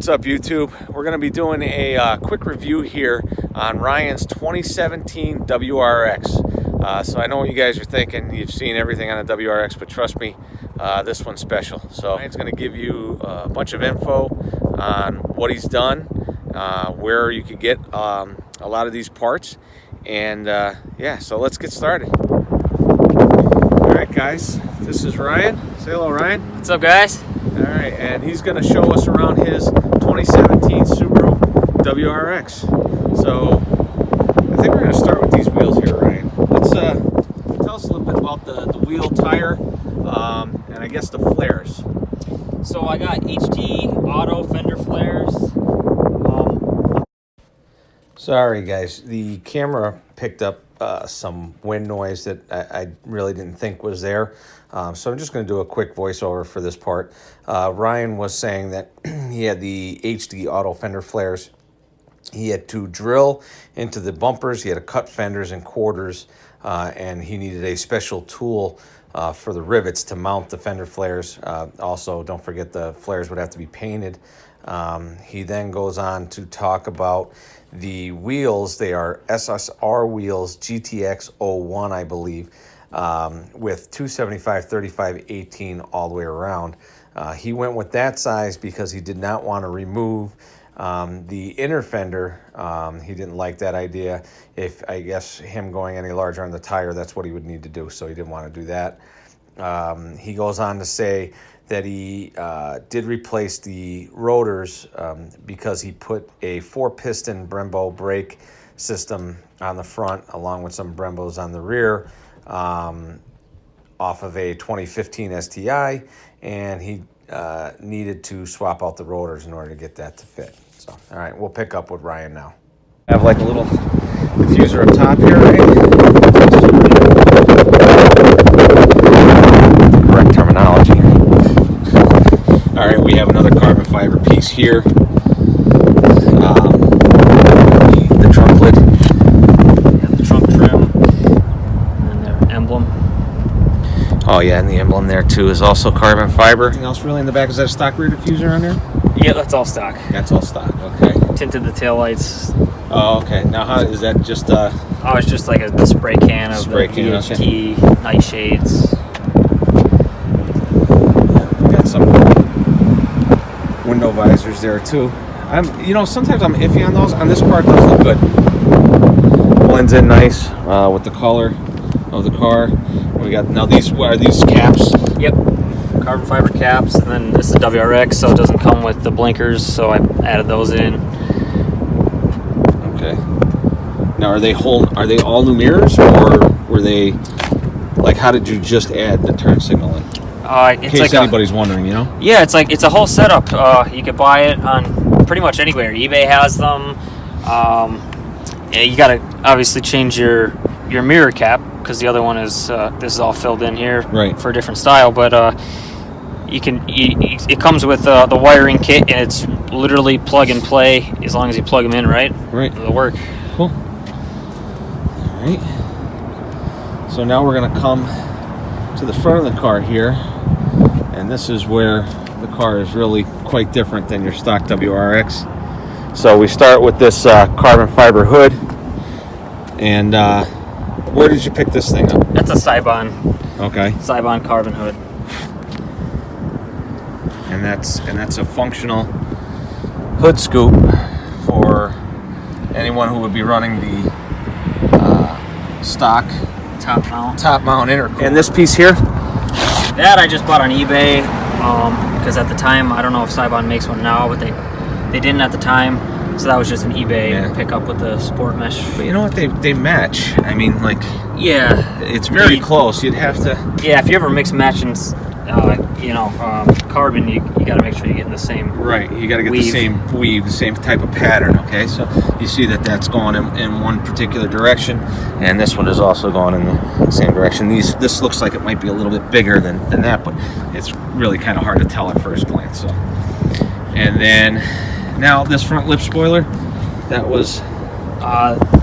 What's up, YouTube? We're going to be doing a quick review here on Ryan's 2017 WRX. So I know what you guys are thinking. You've seen everything on a WRX, but trust me, this one's special. So Ryan's going to give you a bunch of info on what he's done, where you could get a lot of these parts, and yeah, so let's get started. All right, guys, this is Ryan. Say hello, Ryan. What's up, guys? All right, and he's going to show us around his 2017 Subaru WRX. So I think we're going to start with these wheels here, Ryan. Let's tell us a little bit about the wheel, tire, and I guess the flares. So I got HD auto fender flares. Sorry, guys. The camera picked up some wind noise that I really didn't think was there. So I'm just going to do a quick voiceover for this part. Ryan was saying that he had the HD auto fender flares. He had to drill into the bumpers. He had to cut fenders and quarters, and he needed a special tool for the rivets to mount the fender flares. Also, don't forget the flares would have to be painted. He then goes on to talk about the wheels. They are SSR wheels, GTX 01, I believe, with 275, 35, 18 all the way around. He went with that size because he did not want to remove the inner fender. He didn't like that idea. If, I guess, him going any larger on the tire, that's what he would need to do, so he didn't want to do that. He goes on to say that he did replace the rotors because he put a 4-piston Brembo brake system on the front along with some Brembos on the rear off of a 2015 STI, and he needed to swap out the rotors in order to get that to fit. So, all right, we'll pick up with Ryan now. I have like a little diffuser up top here, right? Correct terminology. All right, we have another carbon fiber piece here. The trunk lid. The trunk trim. And their emblem. Oh yeah, and the emblem there too is also carbon fiber. Anything else really in the back? Is that a stock rear diffuser on there? Yeah, that's all stock. That's all stock, okay. Tinted the taillights. Oh, okay. Now, how is that just Oh, it's just like a spray can of spray the can, VHT, okay. night shades. We got some window visors there too. Sometimes I'm iffy on those. On this car, it does look good. Blends in nice with the color of the car. We got now these. What are these caps? Yep, carbon fiber caps, and then this is the WRX, so it doesn't come with the blinkers, so I added those in. Okay. Now, are they all new mirrors, or were they like? How did you just add the turn signal in? In It's case like anybody's wondering, you know. Yeah, it's a whole setup. You could buy it on pretty much anywhere. eBay has them. Yeah, you gotta obviously change your mirror cap because the other one is this is all filled in here, right, for a different style. But it comes with the wiring kit, and it's literally plug and play as long as you plug them in right. It'll work. Cool. All right. So now we're gonna come to the front of the car here, and this is where the car is really quite different than your stock WRX. So we start with this carbon fiber hood, and where did you pick this thing up? That's a Cybon. Okay. Cybon carbon hood. And that's a functional hood scoop for anyone who would be running the stock top mount intercooler. And this piece here? That I just bought on eBay because at the time, I don't know if Cybon makes one now, but they didn't at the time. So that was just an eBay pickup with the sport mesh. But you know what? They match. I mean, like, yeah, it's very close. You'd have to. Yeah, if you ever mix matching, carbon, you got to make sure you're getting the same. Right, you got to get weave. the same weave, the same type of pattern. Okay, so you see that's going in one particular direction, and this one is also going in the same direction. This looks like it might be a little bit bigger than that, but it's really kind of hard to tell at first glance. So, and then now this front lip spoiler, that was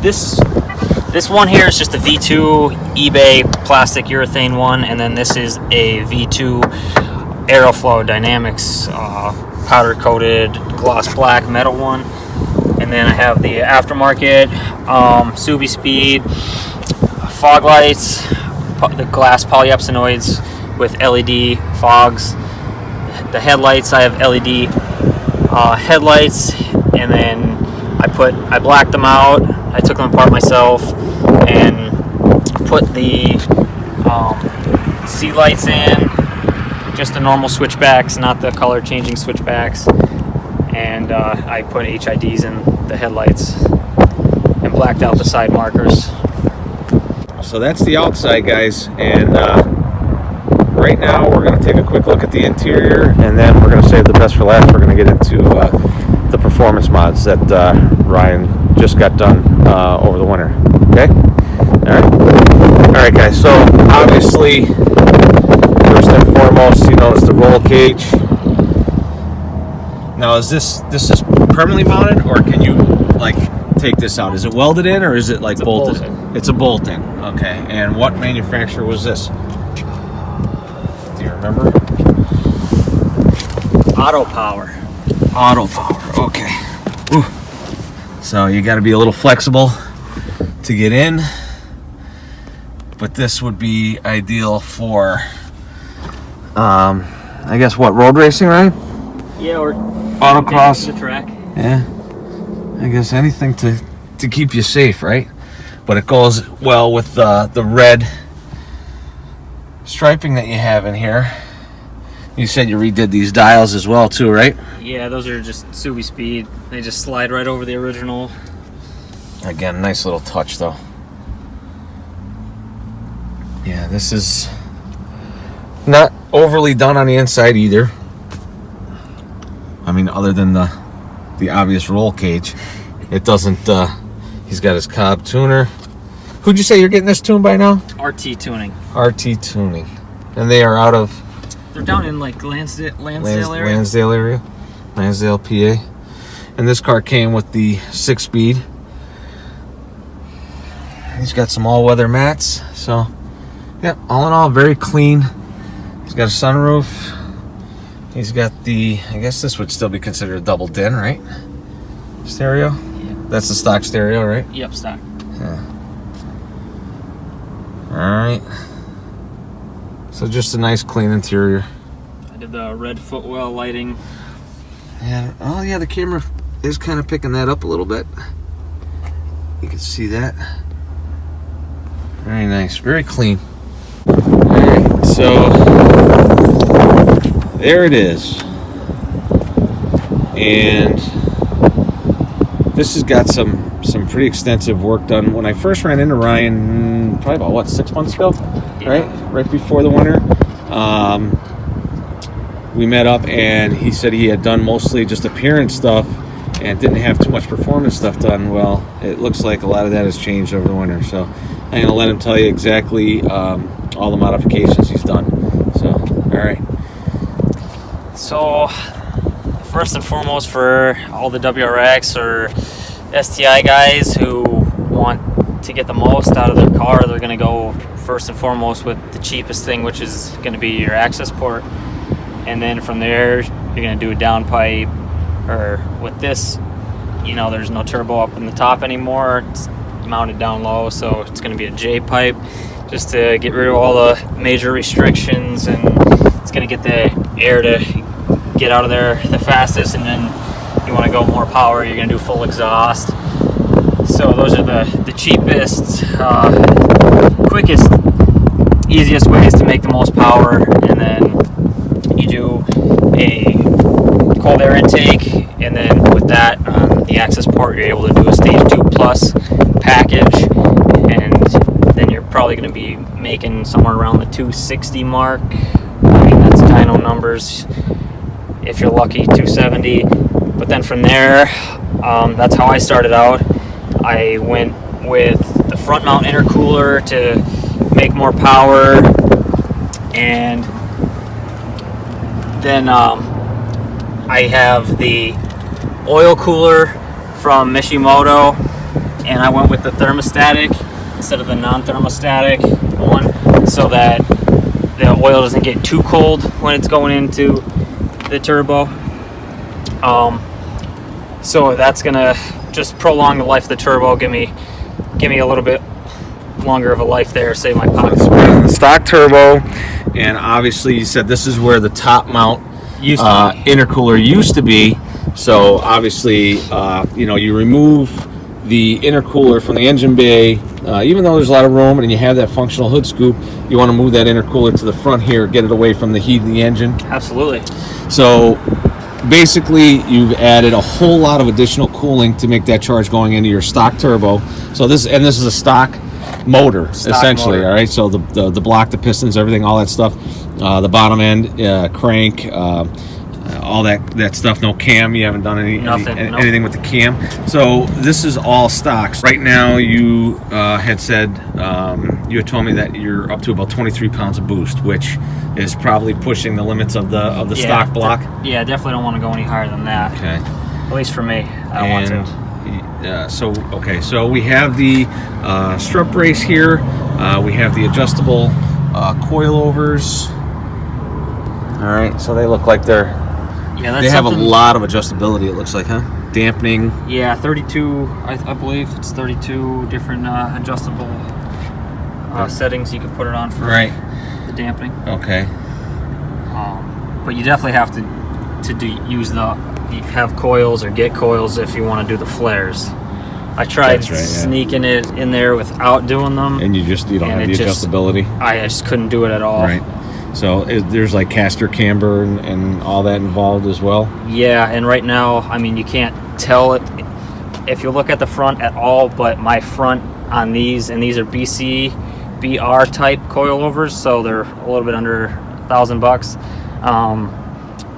this one here is just a V2 eBay plastic urethane one, and then this is a V2 Aeroflow Dynamics powder coated gloss black metal one. And then I have the aftermarket Subi Speed fog lights, the glass polyepsinoids with LED fogs. The headlights, I have LED headlights, and then I blacked them out. I took them apart myself and put the sea lights in, just the normal switchbacks, not the color changing switchbacks. And I put HIDs in the headlights and blacked out the side markers. So that's the outside, guys, and right now we're going to take a quick look at the interior, and then we're going to save the best for last. We're going to get into the performance mods that Ryan just got done over the winter. Okay? All right, guys. So obviously, first and foremost, you know, it's the roll cage. Now, is this is permanently mounted, or can you like take this out? Is it welded in, or is it like bolted? It's a bolt-in. Okay. And what manufacturer was this? Do you remember? Auto Power. Okay. Ooh. So you got to be a little flexible to get in, but this would be ideal for, I guess, what, road racing, right? Yeah, or autocross. The track. Yeah. I guess anything to keep you safe, right? But it goes well with the red striping that you have in here. You said you redid these dials as well too, right? Yeah, those are just Subi Speed. They just slide right over the original. Again, nice little touch though. Yeah, this is not overly done on the inside either. I mean, other than the obvious roll cage, it doesn't. He's got his Cobb tuner. Who'd you say you're getting this tuned by now? RT Tuning. RT Tuning, and they are out of. They're down in like Lansdale area. Lansdale, PA. And this car came with the 6-speed. He's got some all-weather mats. So, yeah, all in all, very clean. He's got a sunroof. He's got the, I guess this would still be considered a double din, right? Stereo? Yeah. That's the stock stereo, right? Yep, stock. Yeah. Alright. So just a nice clean interior. I did the red footwell lighting. And, oh yeah, the camera is kind of picking that up a little bit. You can see that. Very nice, very clean. Alright, so there it is. And this has got some pretty extensive work done. When I first ran into Ryan, probably about, what, 6 months ago? Yeah. Right before the winter. We met up and he said he had done mostly just appearance stuff and didn't have too much performance stuff done. Well, it looks like a lot of that has changed over the winter. So I'm going to let him tell you exactly all the modifications he's done. So, all right. So, first and foremost, for all the WRX or STI guys who want to get the most out of their car, they're going to go first and foremost with the cheapest thing, which is going to be your access port. And then from there, you're going to do a downpipe. Or with this, you know, there's no turbo up in the top anymore. It's mounted down low, so it's going to be a J pipe just to get rid of all the major restrictions, and it's going to get the air to get out of there the fastest. And then you want to go more power, you're going to do full exhaust. So those are the cheapest, quickest, easiest ways to make the most power. And then you do a cold air intake, and then with that, the access port, you're able to do a stage 2 plus package, and then you're probably going to be making somewhere around the 260 mark. I mean, that's dyno numbers. If you're lucky, 270. But then from there, that's how I started out. I went with the front mount intercooler to make more power, and then I have the oil cooler from Mishimoto, and I went with the thermostatic instead of the non-thermostatic one, so that the oil doesn't get too cold when it's going into the turbo. So that's gonna just prolong the life of the turbo, give me a little bit longer of a life there, save my pockets. Stock turbo, and obviously you said this is where the top mount intercooler used to be. So obviously, you remove the intercooler from the engine bay. Even though there's a lot of room and you have that functional hood scoop, you want to move that intercooler to the front here, get it away from the heat of the engine. Absolutely. So basically, you've added a whole lot of additional cooling to make that charge going into your stock turbo. So this is a stock motor, essentially. Motor. All right. So the block, the pistons, everything, all that stuff, the bottom end, crank, all that stuff. No cam. You haven't done anything with the cam. So this is all stocks. Right now, you had said you had told me that you're up to about 23 pounds of boost, which is probably pushing the limits of the stock block. Yeah, definitely don't want to go any higher than that. Okay. At least for me, I don't want to. So we have the strut brace here. We have the adjustable coilovers. All right, so they look like they have a lot of adjustability. It looks like, huh? Dampening. Yeah, 32. I believe it's 32 different adjustable settings you can put it on for the dampening. Okay. But you definitely have to have coils or get coils if you want to do the flares. I tried sneaking it in there without doing them, and you don't have the adjustability. I just couldn't do it at all. Right. So there's like caster camber and all that involved as well? Yeah, and right now, I mean, you can't tell it if you look at the front at all, but my front on these, and these are BR type coilovers, so they're a little bit under $1,000.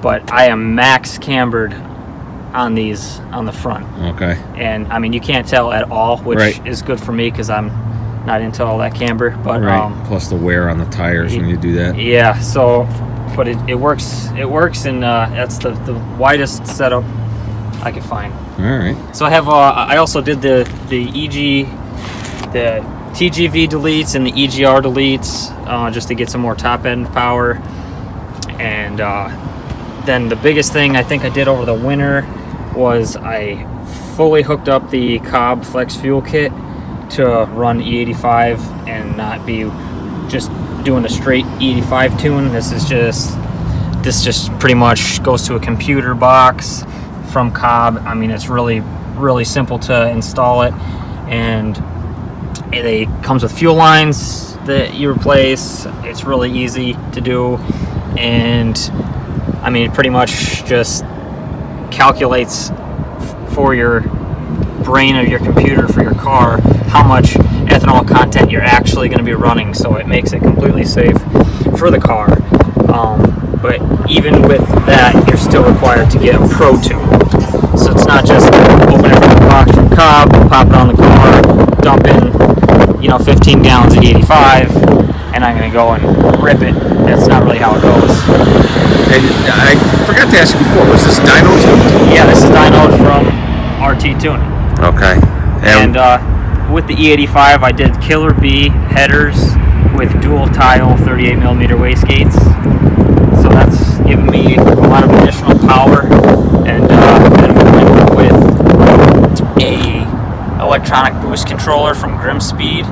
But I am max cambered on these on the front. Okay. And I mean, you can't tell at all, which is good for me because I'm not into all that camber, but plus the wear on the tires when you do that. Yeah. So, but it works. It works, and that's the widest setup I could find. All right. So I have. I also did the TGV deletes and the EGR deletes just to get some more top end power, and then the biggest thing I think I did over the winter was I fully hooked up the Cobb Flex Fuel Kit to run E85 and not be just doing a straight E85 tune. This just pretty much goes to a computer box from Cobb. I mean, it's really, really simple to install it, and it comes with fuel lines that you replace. It's really easy to do, and I mean, it pretty much just calculates for your brain of your computer for your car how much ethanol content you're actually going to be running, so it makes it completely safe for the car. But even with that, you're still required to get a Pro Tune. So it's not just open it from the box from Cobb, pop it on the car, dump in 15 gallons of E85, and I'm going to go and rip it. That's not really how it goes. And I forgot to ask you before, was this dyno tuned? Yeah, this is dynoed from RT Tuning. Okay. And with the E85, I did Killer B headers with dual tile 38 millimeter wastegates. So that's giving me a lot of additional power. And then we went with a electronic boost controller from Grimspeed.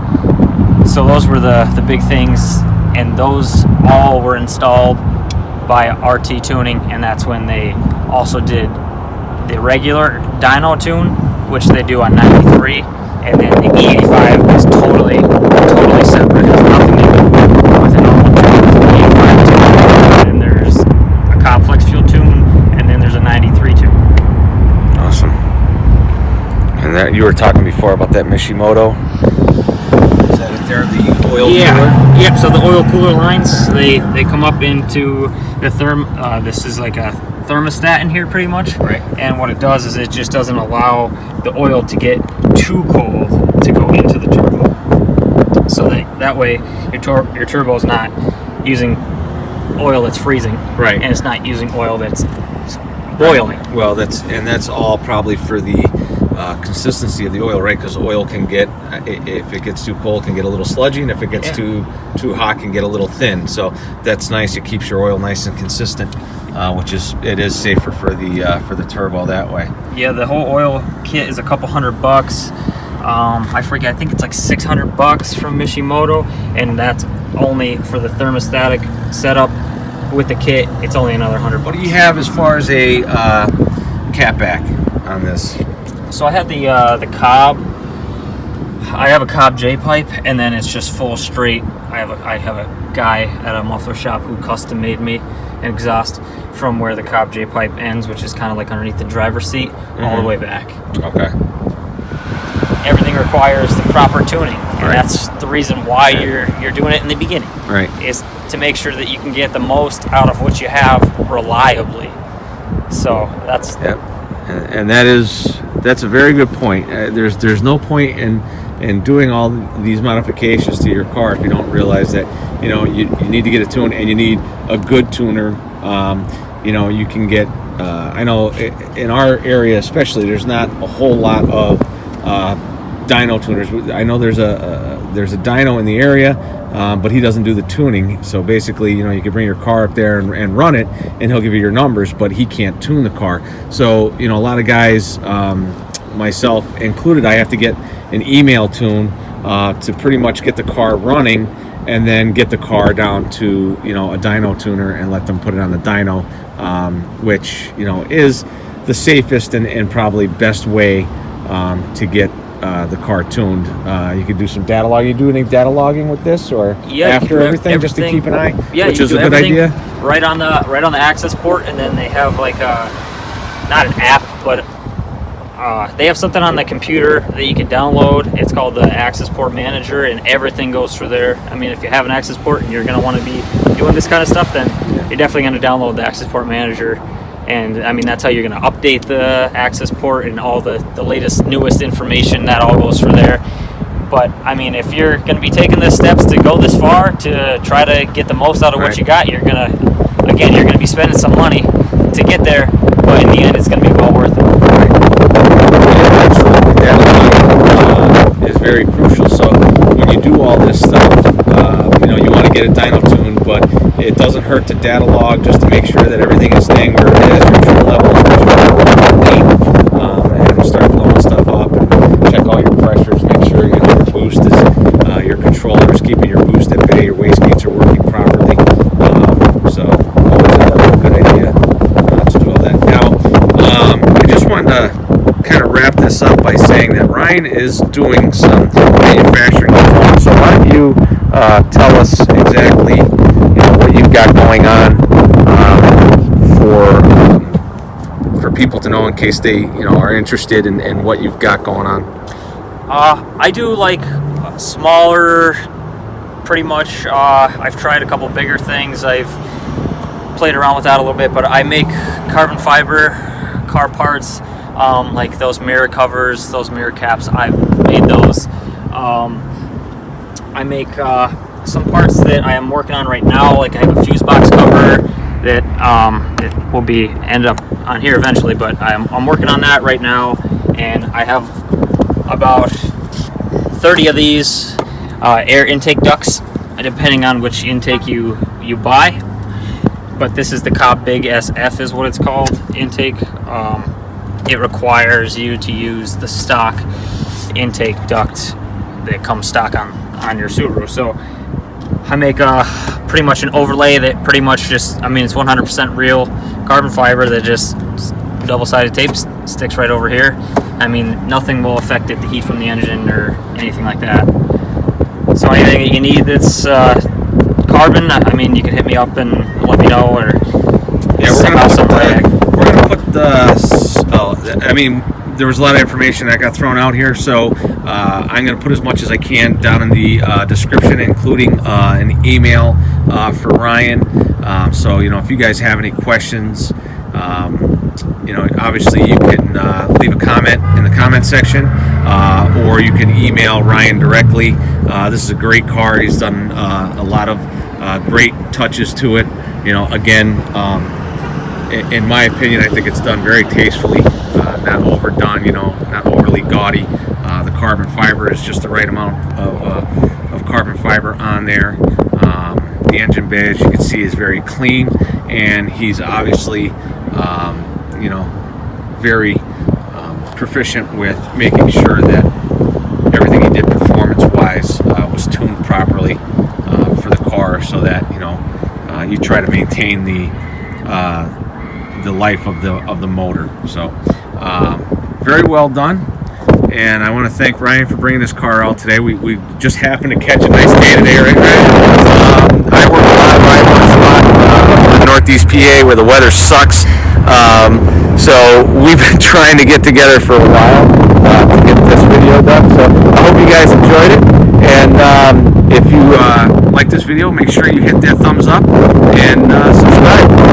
So those were the big things, and those all were installed by RT Tuning, and that's when they also did the regular dyno tune, which they do on 93, and then the E85 is totally separate. It has nothing to do with a normal tune. E85 tune, and there's a Cobb Flex Fuel tune, and then there's a 93 tune. Awesome. And that you were talking before about that Mishimoto. Is that it there, the oil cooler? Yep. So the oil cooler lines, they come up into the this is like a thermostat in here pretty much, right? And what it does is it just doesn't allow the oil to get too cold to go into the turbo, so that way your turbo is not using oil that's freezing, right? And it's not using oil that's boiling. Well, that's all probably for the consistency of the oil, right? Because oil can get, if it gets too cold, can get a little sludgy, and if it gets too hot, can get a little thin. So that's nice. It keeps your oil nice and consistent. which is safer for the turbo that way. Yeah, the whole oil kit is a couple $100. I forget, I think it's like $600 from Mishimoto, and that's only for the thermostatic setup. With the kit, it's only another $100. What do you have as far as a catback on this? So I have the Cobb. I have a Cobb J-pipe, and then it's just full straight. I have a guy at a muffler shop who custom made me an exhaust from where the Cobb J-pipe ends, which is kind of like underneath the driver's seat, all the way back. Okay. Everything requires the proper tuning, and that's the reason why you're doing it in the beginning. Right. Is to make sure that you can get the most out of what you have reliably. So that's and that's a very good point. There's no point in doing all these modifications to your car if you don't realize that you need to get it tuned, and you need a good tuner. You can get I know in our area especially, there's not a whole lot of dyno tuners. I know there's a dyno in the area, but he doesn't do the tuning. So basically, you can bring your car up there and run it, and he'll give you your numbers, but he can't tune the car. So a lot of guys, myself included, I have to get an email tune to pretty much get the car running, and then get the car down to a dyno tuner and let them put it on the dyno, which is the safest and probably best way to get the car tuned. You could do some data logging. You do any data logging with this, or after everything, just to keep an eye? Yeah, which is a good idea. Right on the access port, and then they have like not an app, but they have something on the computer that you can download. It's called the Access Port Manager, and everything goes through there. I mean, if you have an access port and you're going to want to be doing this kind of stuff, then you're definitely going to download the Access Port Manager. And I mean, that's how you're going to update the access port, and all the latest, newest information, that all goes through there. But I mean, if you're going to be taking the steps to go this far to try to get the most out of what you got, you're going to be spending some money to get there, but in the end, it's going to be well worth it. Absolutely. Data logging is very crucial. So when you do all this stuff, you want to get a dyno tune, but it doesn't hurt to data log just to make sure that everything is staying where it is, your fuel levels, and start blowing stuff up, and check all your pressures, make sure your boost is, your controller is keeping your boost at bay, your wastegates are working properly. So always a good idea to do all that. Now, I just wanted to kind of wrap this up by saying that Ryan is doing some manufacturing control. So why don't you tell us exactly what you've got going on for people to know in case they are interested in what you've got going on. I do like smaller, pretty much. I've tried a couple bigger things. I've played around with that a little bit, but I make carbon fiber car parts, like those mirror covers, those mirror caps. I've made those. I make some parts that I am working on right now. Like I have a fuse box cover that it will be end up on here eventually, but I'm working on that right now, and I have about 30 of these air intake ducts, depending on which intake you buy. But this is the Cobb Big SF is what it's called, intake. It requires you to use the stock intake duct that comes stock on your Subaru. So I make pretty much an overlay that pretty much just, I mean, it's 100% real carbon fiber that just double-sided tape sticks right over here. I mean, nothing will affect it, the heat from the engine or anything like that. So anything that you need that's carbon, I mean, you can hit me up and let me know, or we're gonna put the. I mean, there was a lot of information that got thrown out here, so I'm going to put as much as I can down in the description, including an email for Ryan. So if you guys have any questions, obviously you can leave a comment in the comment section, or you can email Ryan directly. This is a great car. He's done a lot of great touches to it. Again, in my opinion, I think it's done very tastefully, not overdone, not overly gaudy. The carbon fiber is just the right amount of carbon fiber on there. The engine bay, as you can see, is very clean, and he's obviously, you know, very proficient with making sure that everything he did performance-wise was tuned properly for the car, so that, you know, you try to maintain the life of the motor. So very well done, and I want to thank Ryan for bringing this car out today. We just happened to catch a nice day today, right, Ryan? I work a lot, Ryan works a lot in Northeast PA where the weather sucks. So we've been trying to get together for a while to get this video done. So I hope you guys enjoyed it. And if you like this video, make sure you hit that thumbs up and subscribe.